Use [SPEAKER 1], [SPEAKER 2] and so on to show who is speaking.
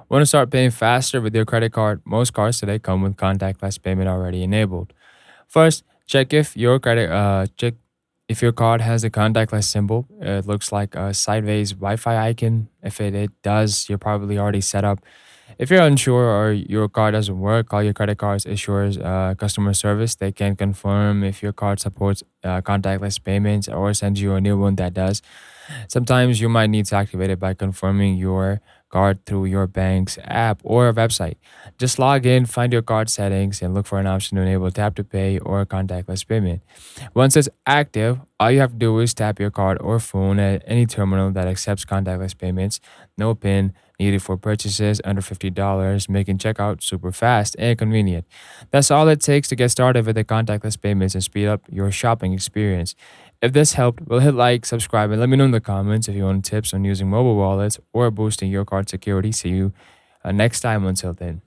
[SPEAKER 1] Want to start paying faster with your credit card? Most cards today come with contactless payment already enabled. First, check if your card has a contactless symbol. It looks like a sideways Wi-Fi icon. If it does, you're probably already set up. If you're unsure or your card doesn't work, call your credit card's issuer's customer service. They can confirm if your card supports contactless payments or send you a new one that does. Sometimes you might need to activate it by confirming your card through your bank's app or website. Just log in, find your card settings, and look for an option to enable tap to pay or contactless payment. Once it's active, all you have to do is tap your card or phone at any terminal that accepts contactless payments. No PIN needed for purchases under $50, making checkout super fast and convenient. That's all it takes to get started with the contactless payments and speed up your shopping experience. If this helped, well, hit like, subscribe, and let me know in the comments if you want tips on using mobile wallets or boosting your card security. See you next time. Until then.